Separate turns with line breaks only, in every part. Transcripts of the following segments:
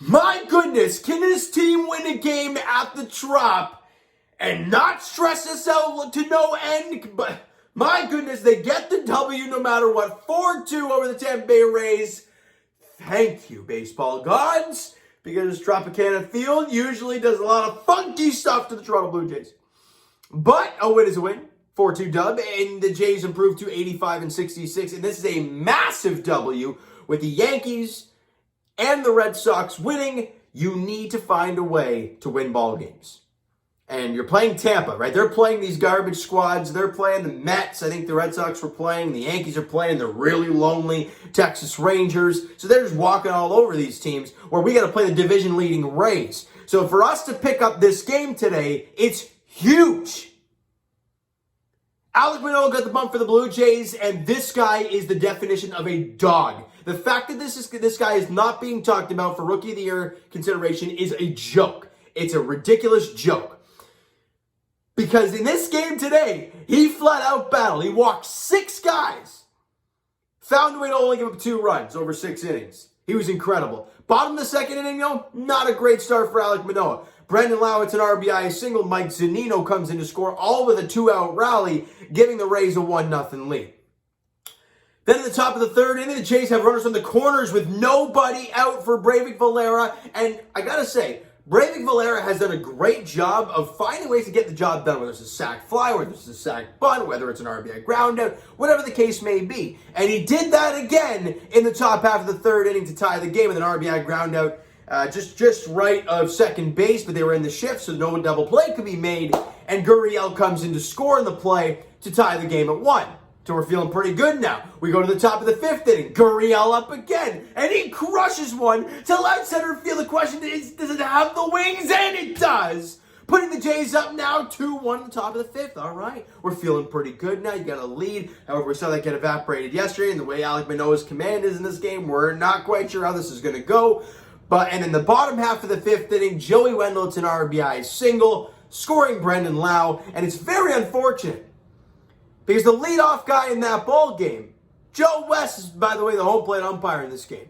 My goodness, can this team win a game at the Trop and not stress us out to no end? But my goodness, they get the W no matter what. 4-2 over the Tampa Bay Rays. Thank you, baseball gods, because Tropicana Field usually does a lot of funky stuff to the Toronto Blue Jays. But a win is a win. 4-2 dub, and the Jays improved to 85-66, and this is a massive W with the Yankees and the Red Sox winning. You need to find a way to win ball games. And you're playing Tampa, right? They're playing these garbage squads. They're playing the Mets. I think the Red Sox were playing. The Yankees are playing the really lonely Texas Rangers. So they're just walking all over these teams where we got to play the division-leading Rays. So for us to pick up this game today, it's huge. Alek Manoah got the bump for the Blue Jays, and this guy is the definition of a dog. The fact that this guy is not being talked about for Rookie of the Year consideration is a joke. It's a ridiculous joke. Because in this game today, he flat out battled. He walked 6 guys. Found a way to only give up 2 runs over 6 innings. He was incredible. Bottom of the second inning, though, not a great start for Alek Manoah. Brendan Lau hits an RBI single. Mike Zunino comes in to score, all with a 2-out rally, giving the Rays a 1-0 lead. Then at the top of the third inning, the Jays have runners on the corners with nobody out for Breivik Valera. And I gotta say, Breivik Valera has done a great job of finding ways to get the job done, whether it's a sac fly, whether it's a sac bunt, whether it's an RBI ground out, whatever the case may be. And he did that again in the top half of the third inning to tie the game with an RBI ground out just right of second base, but they were in the shift, so no double play could be made. And Gurriel comes in to score in the play to tie the game at 1. So we're feeling pretty good now. We go to the top of the 5th inning. Gurriel up again, and he crushes one to left center field. The question is, does it have the wings? And it does. Putting the Jays up now 2-1 at the top of the 5th. All right, we're feeling pretty good now. You got a lead. However, we saw that get evaporated yesterday, and the way Alek Manoah's command is in this game, we're not quite sure how this is going to go. And in the bottom half of the 5th inning, Joey Wendell hits an RBI single, scoring Brendan Lau, and it's very unfortunate because the leadoff guy in that ball game, Joe West, is, by the way, the home plate umpire in this game.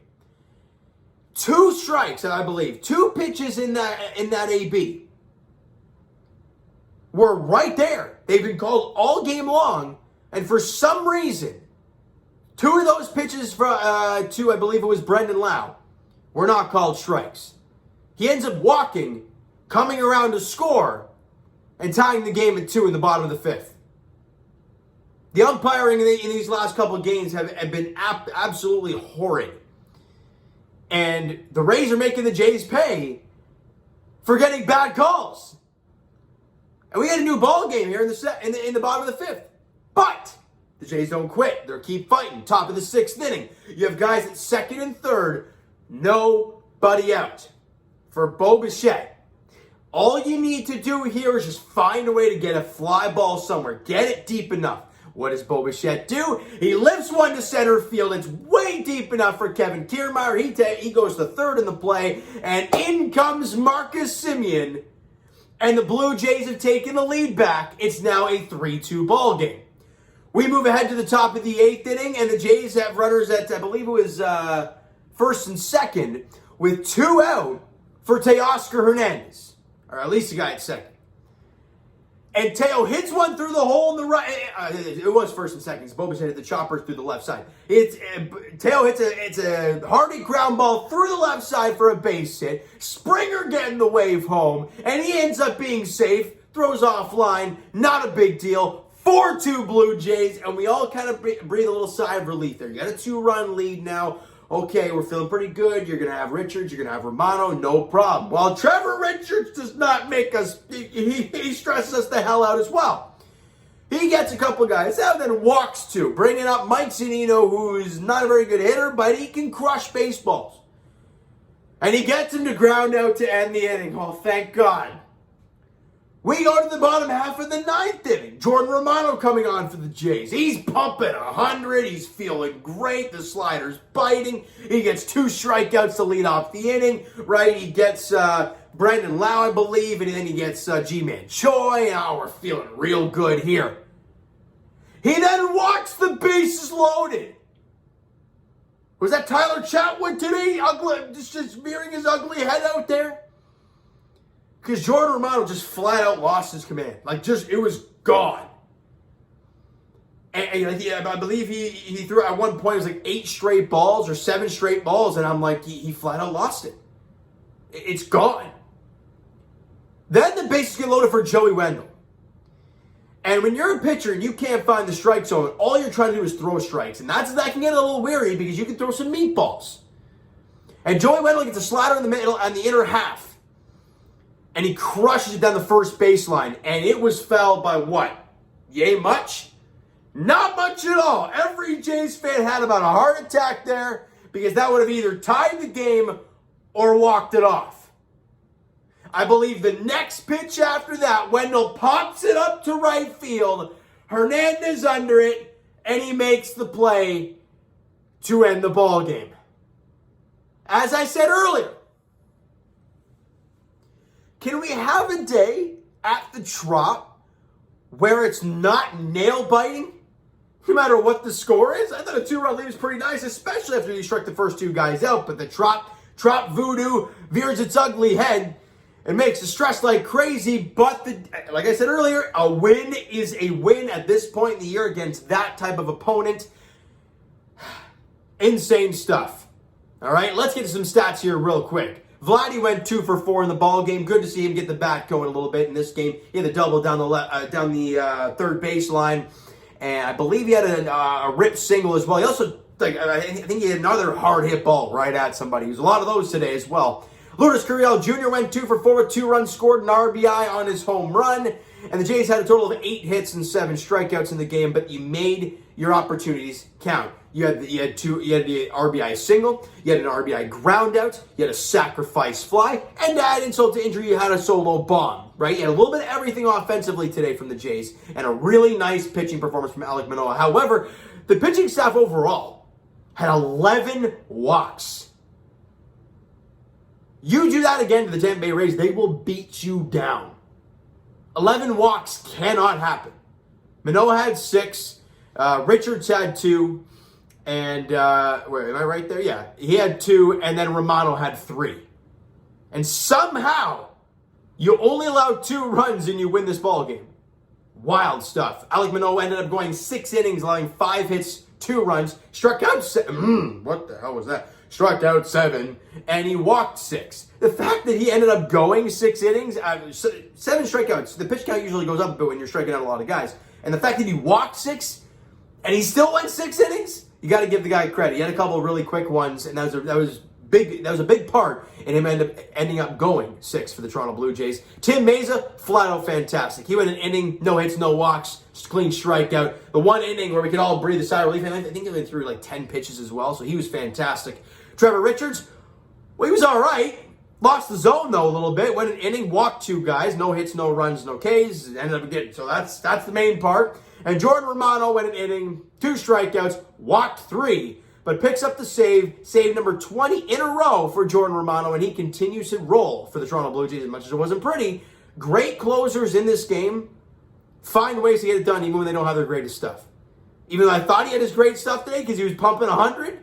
2 strikes, I believe, 2 pitches in that AB were right there. They've been called all game long, and for some reason, 2 of those pitches to, I believe it was Brendan Lau, were not called strikes. He ends up walking, coming around to score, and tying the game at 2 in the bottom of the 5th. The umpiring in these last couple of games have been absolutely horrid. And the Rays are making the Jays pay for getting bad calls. And we had a new ball game here in the bottom of the 5th. But the Jays don't quit. They keep fighting. Top of the 6th inning. You have guys at 2nd and 3rd. Nobody out for Bo Bichette. All you need to do here is just find a way to get a fly ball somewhere. Get it deep enough. What does Bo Bichette do? He lifts one to center field. It's way deep enough for Kevin Kiermaier. He goes to 3rd in the play, and in comes Marcus Semien. And the Blue Jays have taken the lead back. It's now a 3-2 ball game. We move ahead to the top of the 8th inning, and the Jays have runners at, I believe it was 1st and 2nd, with 2 out for Teoscar Hernandez, or at least the guy at 2nd. And Teo hits one through the hole in the right. It was 1st and 2nd. Bo Bichette hit the chopper through the left side. Teo hits a hardy ground ball through the left side for a base hit. Springer getting the wave home, and he ends up being safe. Throws offline. Not a big deal. 4-2 Blue Jays, and we all kind of breathe a little sigh of relief there. You got a 2-run lead now. Okay, we're feeling pretty good. You're going to have Richards. You're going to have Romano. No problem. Well, Trevor Richards does not make us, he stresses us the hell out as well. He gets a couple guys out, then walks 2, bringing up Mike Zunino, who is not a very good hitter, but he can crush baseballs. And he gets him to ground out to end the inning. Oh, thank God. We go to the bottom half of the 9th inning. Jordan Romano coming on for the Jays. He's pumping 100. He's feeling great. The slider's biting. He gets 2 strikeouts to lead off the inning, right? He gets Brendan Lau, I believe, and then he gets G-Man Choi. Oh, we're feeling real good here. He then walks the bases loaded. Was that Tyler Chatwood today? Ugly, just veering his ugly head out there? Because Jordan Romano just flat out lost his command. It was gone. And I believe he threw at one point, it was 8 straight balls or 7 straight balls, and I'm like, he flat out lost it. It's gone. Then the bases get loaded for Joey Wendell. And when you're a pitcher and you can't find the strike zone, all you're trying to do is throw strikes. And that can get a little weary because you can throw some meatballs. And Joey Wendell gets a slider in the middle and the inner half. And he crushes it down the first baseline. And it was fouled by what? Yay much? Not much at all. Every Jays fan had about a heart attack there because that would have either tied the game or walked it off. I believe the next pitch after that, Wendell pops it up to right field. Hernandez under it, and he makes the play to end the ball game. As I said earlier, can we have a day at the Trop where it's not nail-biting, no matter what the score is? I thought a 2-run lead was pretty nice, especially after you struck the first 2 guys out, but the Trop voodoo veers its ugly head. It makes the stress like crazy, but like I said earlier, a win is a win at this point in the year against that type of opponent. Insane stuff. All right, let's get to some stats here real quick. Vladdy went 2 for 4 in the ball game. Good to see him get the bat going a little bit in this game. He had a double down the third baseline, and I believe he had a rip single as well. He also, I think he had another hard hit ball right at somebody. There's a lot of those today as well. Lourdes Gurriel Jr. went 2 for 4 with 2 runs scored, an RBI on his home run. And the Jays had a total of 8 hits and 7 strikeouts in the game, but you made your opportunities count. You had the RBI single, you had an RBI ground out, you had a sacrifice fly, and to add insult to injury, you had a solo bomb, right? You had a little bit of everything offensively today from the Jays, and a really nice pitching performance from Alek Manoah. However, the pitching staff overall had 11 walks. You do that again to the Tampa Bay Rays, they will beat you down. 11 walks cannot happen. Manoah had 6, Richards had 2, and, wait, am I right there? Yeah, he had 2, and then Romano had 3. And somehow, you only allowed 2 runs and you win this ball game. Wild stuff. Alek Manoah ended up going 6 innings, allowing 5 hits, 2 runs, struck out 7. What the hell was that? Struck out 7, and he walked 6. The fact that he ended up going 6 innings, 7 strikeouts, the pitch count usually goes up a bit when you're striking out a lot of guys. And the fact that he walked 6, and he still went 6 innings, you got to give the guy credit. He had a couple of really quick ones, and that was a big part in him ending up going 6 for the Toronto Blue Jays. Tim Meza, flat out fantastic. He went an inning, no hits, no walks, just clean strikeout. The one inning where we could all breathe a sigh of relief, and I think he went through 10 pitches as well, so he was fantastic. Trevor Richards, well, he was all right. Lost the zone, though, a little bit. Went an inning, walked 2 guys. No hits, no runs, no Ks. Ended up getting, so that's the main part. And Jordan Romano went an inning, 2 strikeouts, walked 3, but picks up the save number 20 in a row for Jordan Romano, and he continues to roll for the Toronto Blue Jays as much as it wasn't pretty. Great closers in this game find ways to get it done even when they don't have their greatest stuff. Even though I thought he had his great stuff today because he was pumping 100,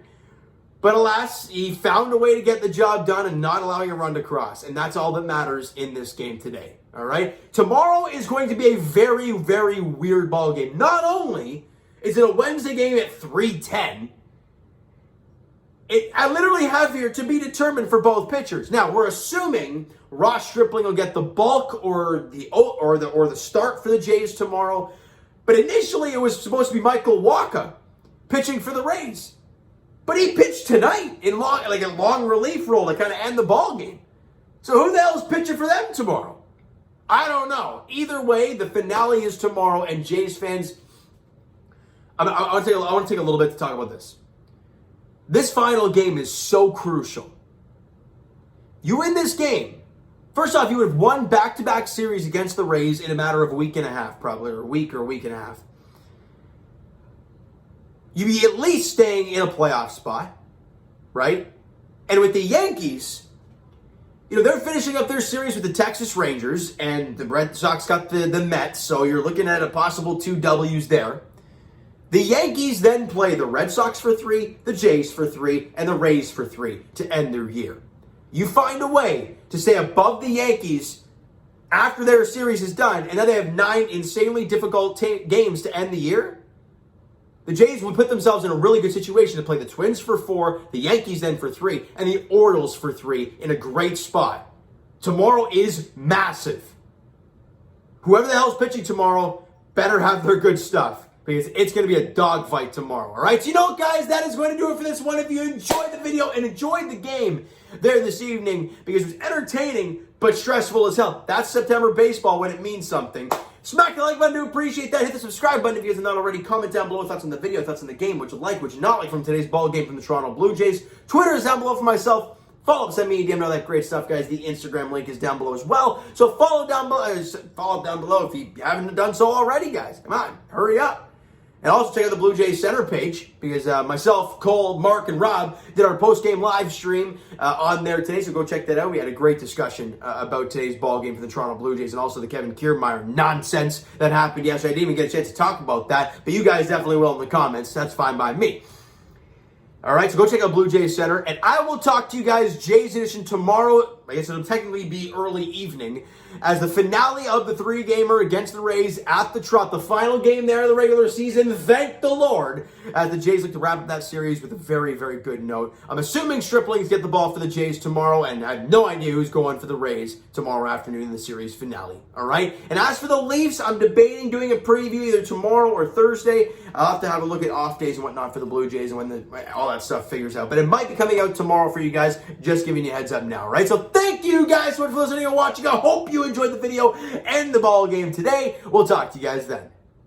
but alas, he found a way to get the job done and not allowing a run to cross. And that's all that matters in this game today. All right? Tomorrow is going to be a very, very weird ball game. Not only is it a Wednesday game at 3:10, I literally have here to be determined for both pitchers. Now, we're assuming Ross Stripling will get the bulk or the start for the Jays tomorrow. But initially, it was supposed to be Michael Wacha pitching for the Rays. But he pitched tonight in a long relief role to kind of end the ball game. So who the hell is pitching for them tomorrow? I don't know. Either way, the finale is tomorrow, and Jays fans, I want to take a little bit to talk about this. This final game is so crucial. You win this game. First off, you would have won back-to-back series against the Rays in a matter of a week and a half, probably, or a week and a half. You'd be at least staying in a playoff spot, right? And with the Yankees, they're finishing up their series with the Texas Rangers, and the Red Sox got the Mets, so you're looking at a possible 2 Ws there. The Yankees then play the Red Sox for 3, the Jays for 3, and the Rays for 3 to end their year. You find a way to stay above the Yankees after their series is done, and then they have 9 insanely difficult games to end the year. The Jays would put themselves in a really good situation to play the Twins for 4, the Yankees then for 3, and the Orioles for 3 in a great spot. Tomorrow is massive. Whoever the hell's pitching tomorrow better have their good stuff, because it's going to be a dogfight tomorrow. All right, so you know what, guys? That is going to do it for this one. If you enjoyed the video and enjoyed the game there this evening, because it was entertaining but stressful as hell. That's September baseball when it means something. Smack the like button to appreciate that. Hit the subscribe button if you guys are not already. Comment down below thoughts on the video, thoughts on the game, what you like, what you not like from today's ball game from the Toronto Blue Jays. Twitter is down below for myself. Follow up, send me a DM, all that great stuff, guys. The Instagram link is down below as well. So follow down below if you haven't done so already, guys. Come on, hurry up. And also check out the Blue Jays Center page, because myself, Cole, Mark, and Rob did our post-game live stream on there today, so go check that out. We had a great discussion about today's ball game for the Toronto Blue Jays and also the Kevin Kiermaier nonsense that happened yesterday. I didn't even get a chance to talk about that, but you guys definitely will in the comments. That's fine by me. All right, so go check out Blue Jays Center, and I will talk to you guys Jays Edition tomorrow. I guess it'll technically be early evening, as the finale of the 3-gamer against the Rays at the Trot, the final game there of the regular season. Thank the Lord, as the Jays look to wrap up that series with a very, very good note. I'm assuming Stripling's get the ball for the Jays tomorrow, and I have no idea who's going for the Rays tomorrow afternoon in the series finale. All right, and as for the Leafs, I'm debating doing a preview either tomorrow or Thursday. I'll have to have a look at off days and whatnot for the Blue Jays and when all that stuff figures out. But it might be coming out tomorrow for you guys, just giving you a heads up now, right? So thank you guys so much for listening and watching. I hope you enjoyed the video and the ball game today. We'll talk to you guys then.